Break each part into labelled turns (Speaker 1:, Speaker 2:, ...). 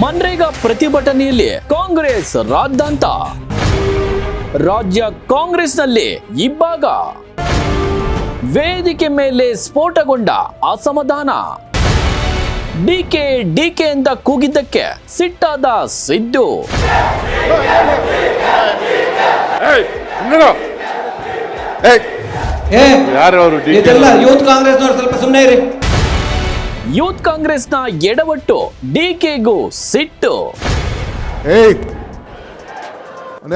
Speaker 1: ಮನ್ರೇಗಾ ಪ್ರತಿಭಟನೆಯಲ್ಲಿ ಕಾಂಗ್ರೆಸ್ ರಾದ್ಧಾಂತ. ರಾಜ್ಯ ಕಾಂಗ್ರೆಸ್ನಲ್ಲಿ ಇಬ್ಬಾಗ. ವೇದಿಕೆ ಮೇಲೆ ಸ್ಫೋಟಗೊಂಡ ಅಸಮಾಧಾನ. ಡಿಕೆ ಅಂತ ಕೂಗಿದ್ದಕ್ಕೆ ಸಿಟ್ಟಾದ ಸಿದ್ದು.
Speaker 2: ಯೂತ್ ಕಾಂಗ್ರೆಸ್ ಸ್ವಲ್ಪ ಸುಮ್ಮನೆ ಇರಿ.
Speaker 1: ಯೂತ್ ಕಾಂಗ್ರೆಸ್ನ ಎಡವಟ್ಟು, ಡಿಕೆಗೂ ಸಿಟ್ಟು.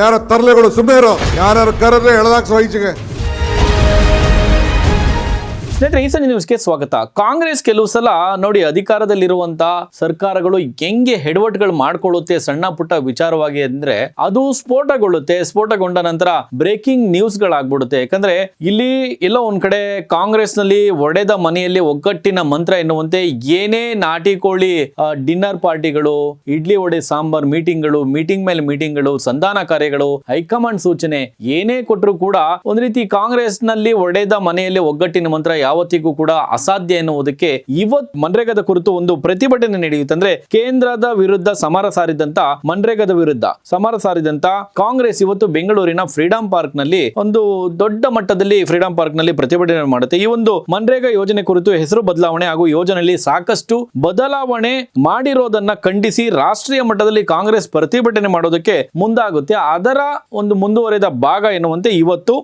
Speaker 3: ಯಾರ ತರಲೆಗಳು ಸುಮ್ಮನೆ ಇರೋ, ಯಾರು ಕರೆದ್ರೆ ಎಳೆದಾಕ್ಸೋ ಈಚೆಗೆ.
Speaker 1: ಸ್ನೇಹಿತರೆ, ಈ ಸಂಜೆ ನ್ಯೂಸ್ಗೆ ಸ್ವಾಗತ. ಕಾಂಗ್ರೆಸ್ ಕೆಲವು ಸಲ ನೋಡಿ ಅಧಿಕಾರದಲ್ಲಿರುವಂತ ಸರ್ಕಾರಗಳು ಹೆಂಗೆ ಹೆಡ್ವಟ್ಗಳು ಮಾಡ್ಕೊಳ್ಳುತ್ತೆ ಸಣ್ಣ ಪುಟ್ಟ ವಿಚಾರವಾಗಿ ಅಂದ್ರೆ ಅದು ಸ್ಫೋಟಗೊಳ್ಳುತ್ತೆ. ಸ್ಫೋಟಗೊಂಡ ನಂತರ ಬ್ರೇಕಿಂಗ್ ನ್ಯೂಸ್ ಗಳಾಗ್ಬಿಡುತ್ತೆ. ಯಾಕಂದ್ರೆ ಇಲ್ಲಿ ಎಲ್ಲೋ ಒಂದ್ ಕಡೆ ಕಾಂಗ್ರೆಸ್ ನಲ್ಲಿ ಒಡೆದ ಮನೆಯಲ್ಲಿ ಒಗ್ಗಟ್ಟಿನ ಮಂತ್ರ ಎನ್ನುವಂತೆ ಏನೇ ನಾಟಿ ಕೋಳಿ ಡಿನ್ನರ್ ಪಾರ್ಟಿಗಳು, ಇಡ್ಲಿ ವಡೆ ಸಾಂಬಾರ್ ಮೀಟಿಂಗ್ಗಳು, ಮೀಟಿಂಗ್ ಮೇಲೆ ಮೀಟಿಂಗ್ಗಳು, ಸಂಧಾನ ಕಾರ್ಯಗಳು, ಹೈಕಮಾಂಡ್ ಸೂಚನೆ ಏನೇ ಕೊಟ್ಟರು ಕೂಡ ಒಂದ್ ರೀತಿ ಕಾಂಗ್ರೆಸ್ ನಲ್ಲಿ ಒಡೆದ ಮನೆಯಲ್ಲಿ ಒಗ್ಗಟ್ಟಿನ ಮಂತ್ರ ಯಾವತ್ತಿಗೂ ಕೂಡ ಅಸಾಧ್ಯ ಎನ್ನುವುದಕ್ಕೆ ಇವತ್ತು ಮನ್ರೇಗಾದ ಕುರಿತು ಒಂದು ಪ್ರತಿಭಟನೆ ನಡೆಯುತ್ತೆ. ಅಂದ್ರೆ ಕೇಂದ್ರದ ವಿರುದ್ಧ ಸಮರ ಸಾರಿದಂತ, ಮನ್ರೇಗಾದ ವಿರುದ್ಧ ಸಮರ ಸಾರಿದಂತ ಕಾಂಗ್ರೆಸ್ ಇವತ್ತು ಬೆಂಗಳೂರಿನ ಫ್ರೀಡಂ ಪಾರ್ಕ್ ನಲ್ಲಿ ಒಂದು ದೊಡ್ಡ ಮಟ್ಟದಲ್ಲಿ ಫ್ರೀಡಂ ಪಾರ್ಕ್ ನಲ್ಲಿ ಪ್ರತಿಭಟನೆ ಮಾಡುತ್ತೆ. ಈ ಒಂದು ಮನ್ರೇಗಾ ಯೋಜನೆ ಕುರಿತು ಹೆಸರು ಬದಲಾವಣೆ ಹಾಗೂ ಯೋಜನೆಯಲ್ಲಿ ಸಾಕಷ್ಟು ಬದಲಾವಣೆ ಮಾಡಿರೋದನ್ನ ಖಂಡಿಸಿ ರಾಷ್ಟ್ರೀಯ ಮಟ್ಟದಲ್ಲಿ ಕಾಂಗ್ರೆಸ್ ಪ್ರತಿಭಟನೆ ಮಾಡೋದಕ್ಕೆ ಮುಂದಾಗುತ್ತೆ. ಅದರ ಒಂದು ಮುಂದುವರೆದ ಭಾಗ ಎನ್ನುವಂತೆ ಇವತ್ತು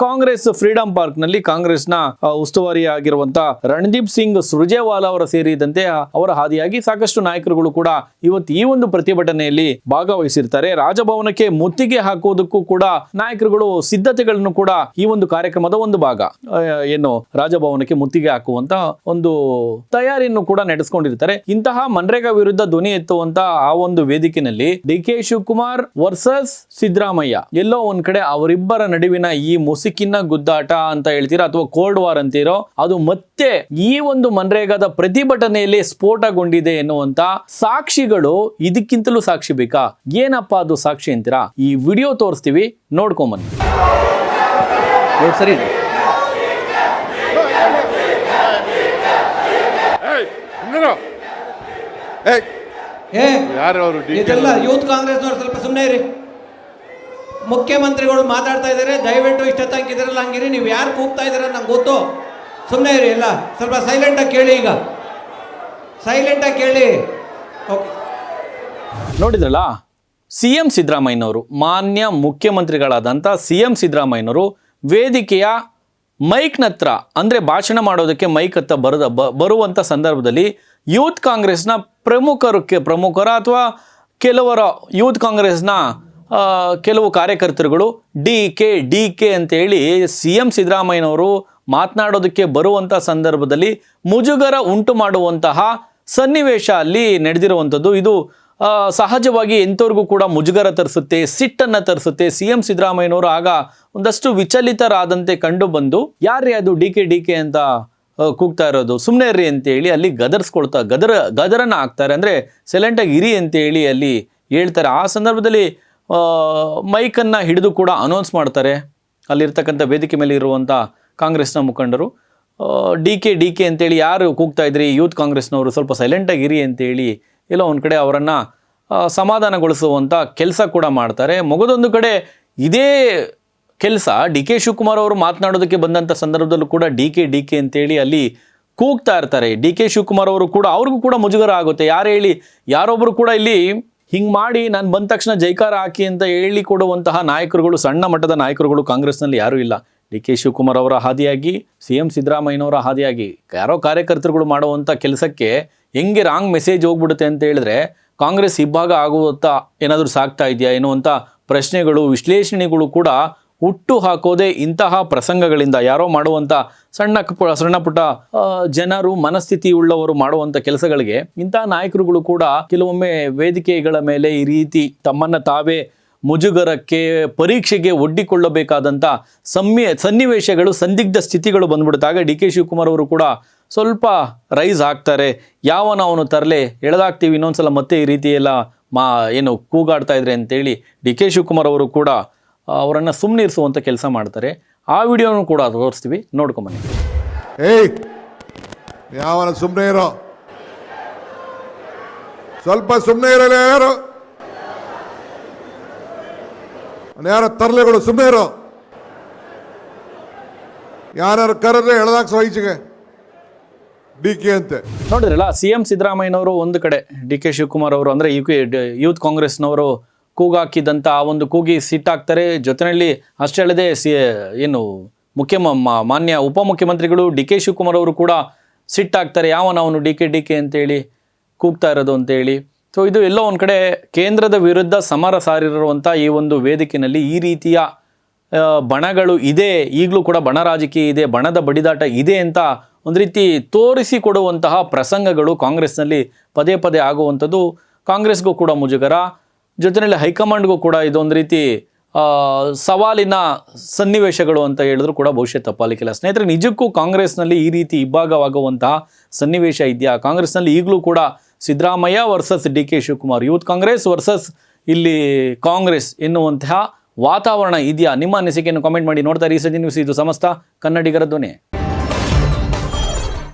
Speaker 1: ಕಾಂಗ್ರೆಸ್ ಫ್ರೀಡಂ ಪಾರ್ಕ್ ನಲ್ಲಿ ಕಾಂಗ್ರೆಸ್ನ ಉಸ್ತುವಾರಿ ಆಗಿರುವಂತಹ ರಣದೀಪ್ ಸಿಂಗ್ ಸುರ್ಜೇವಾಲಾ ಅವರ ಸೇರಿದಂತೆ ಅವರ ಹಾದಿಯಾಗಿ ಸಾಕಷ್ಟು ನಾಯಕರುಗಳು ಕೂಡ ಇವತ್ತು ಈ ಒಂದು ಪ್ರತಿಭಟನೆಯಲ್ಲಿ ಭಾಗವಹಿಸಿರ್ತಾರೆ. ರಾಜಭವನಕ್ಕೆ ಮುತ್ತಿಗೆ ಹಾಕುವುದಕ್ಕೂ ಕೂಡ ನಾಯಕರುಗಳು ಸಿದ್ಧತೆಗಳನ್ನು ಕೂಡ ಈ ಒಂದು ಕಾರ್ಯಕ್ರಮದ ಒಂದು ಭಾಗ ಏನು ರಾಜಭವನಕ್ಕೆ ಮುತ್ತಿಗೆ ಹಾಕುವಂತ ಒಂದು ತಯಾರಿಯನ್ನು ಕೂಡ ನಡೆಸಿಕೊಂಡಿರ್ತಾರೆ. ಇಂತಹ ಮನ್ರೇಗಾ ವಿರುದ್ಧ ಧ್ವನಿ ಎತ್ತುವಂತ ಆ ಒಂದು ವೇದಿಕೆಯಲ್ಲಿ ಡಿಕೆ ಶಿವಕುಮಾರ್ ವರ್ಸಸ್ ಸಿದ್ದರಾಮಯ್ಯ, ಎಲ್ಲೋ ಒಂದ್ ಕಡೆ ಅವರಿಬ್ಬರ ನಡುವಿನ ಈ ಮುಸುಕಿನ ಗುದ್ದಾಟ ಅಂತ ಹೇಳ್ತೀರಾ ಅಥವಾ ಕೋಲ್ಡ್ ವಾರ್ ಅಂತೀರೋ, ಅದು ಮತ್ತೆ ಈ ಒಂದು ಮನ್ರೇಗಾದ ಪ್ರತಿಭಟನೆಯಲ್ಲಿ ಸ್ಫೋಟಗೊಂಡಿದೆ ಎನ್ನುವಂತ ಸಾಕ್ಷಿಗಳು ಇದಕ್ಕಿಂತಲೂ ಸಾಕ್ಷಿ ಬೇಕಾ? ಏನಪ್ಪಾ ಅದು ಸಾಕ್ಷಿ ಅಂತೀರಾ? ಈ ವಿಡಿಯೋ ತೋರಿಸ್ತೀವಿ, ನೋಡ್ಕೊಂಬನ್ನಿ. ಸರಿ,
Speaker 2: ಯೂತ್ ಕಾಂಗ್ರೆಸ್ ಸ್ವಲ್ಪ ಸುಮ್ಮನೆ ಇರಿ. ಮುಖ್ಯಮಂತ್ರಿಗಳು ಮಾತಾಡ್ತಾ ಇದ್ದಾರೆ, ದಯವಿಟ್ಟು ಇಷ್ಟ ತನಕಿದ್ರಲ್ಲ ಹಂಗಿರಿ. ನೀವು ಯಾರು ಕೂಗ್ತಾ ಇದ್ದೀರ ನಂಗೆ ಗೊತ್ತು, ಸುಮ್ಮನೆ ಇರಿ. ಎಲ್ಲ ಸ್ವಲ್ಪ ಸೈಲೆಂಟಾಗಿ ಕೇಳಿ. ಈಗ ಸೈಲೆಂಟಾಗಿ ಕೇಳಿ. ಓಕೆ,
Speaker 1: ನೋಡಿದ್ರಲ್ಲ, ಸಿಎಂ ಸಿದ್ದರಾಮಯ್ಯನವರು, ಮಾನ್ಯ ಮುಖ್ಯಮಂತ್ರಿಗಳಾದಂಥ ಸಿಎಂ ಸಿದ್ದರಾಮಯ್ಯನವರು ವೇದಿಕೆಯ ಮೈಕ್ನ ಹತ್ರ ಅಂದರೆ ಭಾಷಣ ಮಾಡೋದಕ್ಕೆ ಮೈಕ್ ಹತ್ರ ಬರುವಂಥ ಸಂದರ್ಭದಲ್ಲಿ ಯೂತ್ ಕಾಂಗ್ರೆಸ್ನ ಪ್ರಮುಖರ ಅಥವಾ ಕೆಲವರ ಯೂತ್ ಕಾಂಗ್ರೆಸ್ನ ಕೆಲವು ಕಾರ್ಯಕರ್ತರುಗಳು ಡಿಕೆ ಅಂತೇಳಿ ಸಿಎಂ ಸಿದ್ದರಾಮಯ್ಯನವರು ಮಾತನಾಡೋದಕ್ಕೆ ಬರುವಂಥ ಸಂದರ್ಭದಲ್ಲಿ ಮುಜುಗರ ಉಂಟು ಮಾಡುವಂತಹ ಸನ್ನಿವೇಶ ಅಲ್ಲಿ ನಡೆದಿರುವಂಥದ್ದು. ಇದು ಸಹಜವಾಗಿ ಎಂಥವ್ರಿಗೂ ಕೂಡ ಮುಜುಗರ ತರಿಸುತ್ತೆ, ಸಿಟ್ಟನ್ನು ತರಿಸುತ್ತೆ. ಸಿಎಂ ಸಿದ್ದರಾಮಯ್ಯನವರು ಆಗ ಒಂದಷ್ಟು ವಿಚಲಿತರಾದಂತೆ ಕಂಡು ಬಂದು, ಯಾರೇ ಅದು ಡಿಕೆ ಅಂತ ಕೂಗ್ತಾ ಇರೋದು, ಸುಮ್ಮನೆ ಇರ್ರಿ ಅಂತೇಳಿ ಅಲ್ಲಿ ಗದರನ್ನ ಹಾಕ್ತಾರೆ. ಅಂದರೆ ಸೈಲೆಂಟಾಗಿ ಇರಿ ಅಂತೇಳಿ ಅಲ್ಲಿ ಹೇಳ್ತಾರೆ. ಆ ಸಂದರ್ಭದಲ್ಲಿ ಮೈಕನ್ನು ಹಿಡಿದು ಕೂಡ ಅನೌನ್ಸ್ ಮಾಡ್ತಾರೆ ಅಲ್ಲಿರ್ತಕ್ಕಂಥ ವೇದಿಕೆ ಮೇಲೆ ಇರುವಂಥ ಕಾಂಗ್ರೆಸ್ನ ಮುಖಂಡರು. ಡಿಕೆ ಅಂತೇಳಿ ಯಾರು ಕೂಗ್ತಾ ಇದ್ರಿ ಯೂತ್ ಕಾಂಗ್ರೆಸ್ನವರು, ಸ್ವಲ್ಪ ಸೈಲೆಂಟಾಗಿ ಇರಿ ಅಂತೇಳಿ ಎಲ್ಲೋ ಒಂದು ಕಡೆ ಅವರನ್ನು ಸಮಾಧಾನಗೊಳಿಸುವಂಥ ಕೆಲಸ ಕೂಡ ಮಾಡ್ತಾರೆ. ಮಗದೊಂದು ಕಡೆ ಇದೇ ಕೆಲಸ ಡಿಕೆ ಶಿವಕುಮಾರ್ ಅವರು ಮಾತನಾಡೋದಕ್ಕೆ ಬಂದಂಥ ಸಂದರ್ಭದಲ್ಲೂ ಕೂಡ ಡಿಕೆ ಅಂತೇಳಿ ಅಲ್ಲಿ ಕೂಗ್ತಾ ಇರ್ತಾರೆ. ಡಿಕೆ ಶಿವಕುಮಾರ್ ಅವರು ಕೂಡ, ಅವ್ರಿಗೂ ಕೂಡ ಮುಜುಗರ ಆಗುತ್ತೆ. ಯಾರು ಹೇಳಿ ಯಾರೊಬ್ಬರು ಕೂಡ ಇಲ್ಲಿ ಹಿಂಗೆ ಮಾಡಿ ನಾನು ಬಂದ ತಕ್ಷಣ ಜೈಕಾರ ಹಾಕಿ ಅಂತ ಹೇಳಿ ಕೊಡುವಂತಹ ನಾಯಕರುಗಳು, ಸಣ್ಣ ಮಟ್ಟದ ನಾಯಕರುಗಳು ಕಾಂಗ್ರೆಸ್ನಲ್ಲಿ ಯಾರೂ ಇಲ್ಲ. ಡಿಕೆ ಶಿವಕುಮಾರ್ ಅವರ ಹಾದಿಯಾಗಿ, ಸಿಎಂ ಸಿದ್ದರಾಮಯ್ಯನವರ ಹಾದಿಯಾಗಿ ಯಾರೋ ಕಾರ್ಯಕರ್ತರುಗಳು ಮಾಡುವಂಥ ಕೆಲಸಕ್ಕೆ ಹೆಂಗೆ ರಾಂಗ್ ಮೆಸೇಜ್ ಹೋಗ್ಬಿಡುತ್ತೆ ಅಂತ ಹೇಳಿದ್ರೆ ಕಾಂಗ್ರೆಸ್ ಇಬ್ಬಾಗ ಆಗುವಂಥ ಏನಾದರೂ ಸಾಗ್ತಾ ಇದೆಯಾ ಎನ್ನುವಂಥ ಪ್ರಶ್ನೆಗಳು, ವಿಶ್ಲೇಷಣೆಗಳು ಕೂಡ ಹುಟ್ಟು ಹಾಕೋದೇ ಇಂತಹ ಪ್ರಸಂಗಗಳಿಂದ. ಯಾರೋ ಮಾಡುವಂಥ ಸಣ್ಣ ಪುಟ್ಟ ಜನರು, ಮನಸ್ಥಿತಿ ಉಳ್ಳವರು ಮಾಡುವಂಥ ಕೆಲಸಗಳಿಗೆ ಇಂತಹ ನಾಯಕರುಗಳು ಕೂಡ ಕೆಲವೊಮ್ಮೆ ವೇದಿಕೆಗಳ ಮೇಲೆ ಈ ರೀತಿ ತಮ್ಮನ್ನು ತಾವೇ ಮುಜುಗರಕ್ಕೆ, ಪರೀಕ್ಷೆಗೆ ಒಡ್ಡಿಕೊಳ್ಳಬೇಕಾದಂಥ ಸನ್ನಿವೇಶಗಳು, ಸಂದಿಗ್ಧ ಸ್ಥಿತಿಗಳು ಬಂದ್ಬಿಡುತ್ತಾಗ ಡಿಕೆ ಶಿವಕುಮಾರ್ ಅವರು ಕೂಡ ಸ್ವಲ್ಪ ರೈಸ್ ಆಗ್ತಾರೆ. ಅವನು ತರಲೆ ಎಳೆದಾಗ್ತೀವಿ, ಇನ್ನೊಂದ್ಸಲ ಮತ್ತೆ ಈ ರೀತಿ ಎಲ್ಲ ಏನು ಕೂಗಾಡ್ತಾ ಇದ್ರೆ ಅಂತೇಳಿ ಡಿಕೆ ಶಿವಕುಮಾರ್ ಅವರು ಕೂಡ ಅವರನ್ನು ಸುಮ್ಮನಿರಿಸುವಂಥ ಕೆಲಸ ಮಾಡ್ತಾರೆ. ಆ ವಿಡಿಯೋನು ಕೂಡ ತೋರಿಸ್ತೀವಿ, ನೋಡ್ಕೊಂಬನ್ನಿ.
Speaker 3: ಯಾವನ ಸುಮ್ಮನೆ ಇರೋ, ಸ್ವಲ್ಪ ಸುಮ್ಮನೆ ಇರಲ್ಲ ಯಾರು ಯಾರ ತರ್ಲೆಗಳು ಸುಮ್ಮನೆ ಇರೋ ಯಾರು ಕರೆದ್ರೆ ಎಳ್ದಾಕ್ಸೋ ಈಚೆಗೆ ಡಿ ಕೆ ಅಂತೆ.
Speaker 1: ನೋಡಿದ್ರಲ್ಲ, CM ಸಿದ್ದರಾಮಯ್ಯನವರು ಒಂದು ಕಡೆ ಡಿ ಕೆ ಶಿವಕುಮಾರ್ ಅವರು ಅಂದರೆ ಯೂತ್ ಕಾಂಗ್ರೆಸ್ನವರು ಕೂಗಾಕಿದಂಥ ಆ ಒಂದು ಕೂಗಿ ಸಿಟ್ಟಾಗ್ತಾರೆ. ಜೊತೆಯಲ್ಲಿ ಅಷ್ಟೇ ಅಲ್ಲದೆ ಏನು ಮಾನ್ಯ ಉಪಮುಖ್ಯಮಂತ್ರಿಗಳು ಡಿ ಕೆ ಶಿವಕುಮಾರ್ ಅವರು ಕೂಡ ಸಿಟ್ಟಾಗ್ತಾರೆ. ಯಾವನವನು ಡಿ ಕೆ ಅಂತೇಳಿ ಕೂಗ್ತಾ ಇರೋದು ಅಂತೇಳಿ. ಸೊ ಇದು ಎಲ್ಲೋ ಒಂದು ಕಡೆ ಕೇಂದ್ರದ ವಿರುದ್ಧ ಸಮರ ಸಾರಿರುವಂಥ ಈ ಒಂದು ವೇದಿಕೆಯಲ್ಲಿ ಈ ರೀತಿಯ ಬಣಗಳು ಇದೆ, ಈಗಲೂ ಕೂಡ ಬಣ ರಾಜಕೀಯ ಇದೆ, ಬಣದ ಬಡಿದಾಟ ಇದೆ ಅಂತ ಒಂದು ರೀತಿ ತೋರಿಸಿಕೊಡುವಂತಹ ಪ್ರಸಂಗಗಳು ಕಾಂಗ್ರೆಸ್ನಲ್ಲಿ ಪದೇ ಪದೇ ಆಗುವಂಥದ್ದು ಕಾಂಗ್ರೆಸ್ಗೂ ಕೂಡ ಮುಜುಗರ, ಜೊತೆಯಲ್ಲಿ ಹೈಕಮಾಂಡ್ಗೂ ಕೂಡ ಇದೊಂದು ರೀತಿ ಸವಾಲಿನ ಸನ್ನಿವೇಶಗಳು ಅಂತ ಹೇಳಿದ್ರು ಕೂಡ ಬಹುಶಃ ತಪ್ಪಾಲಿಕ್ಕಿಲ್ಲ. ಸ್ನೇಹಿತರೆ, ನಿಜಕ್ಕೂ ಕಾಂಗ್ರೆಸ್ನಲ್ಲಿ ಈ ರೀತಿ ಇಬ್ಬಾಗವಾಗುವಂತಹ ಸನ್ನಿವೇಶ ಇದೆಯಾ? ಕಾಂಗ್ರೆಸ್ನಲ್ಲಿ ಈಗಲೂ ಕೂಡ Siddaramaiah versus D K Shivakumar, youth Congress versus ಇಲ್ಲಿ ಕಾಂಗ್ರೆಸ್ ಎನ್ನುವಂತಹ ವಾತಾವರಣ ಇದೆಯಾ? ನಿಮ್ಮ ಅನಿಸಿಕೆಯನ್ನು ಕಾಮೆಂಟ್ ಮಾಡಿ. ನೋಡ್ತಾ ಇರಿ ಸಜ್ಜಿ ನ್ಯೂಸ್, ಇದು ಸಮಸ್ತ ಕನ್ನಡಿಗರ ಧ್ವನಿ.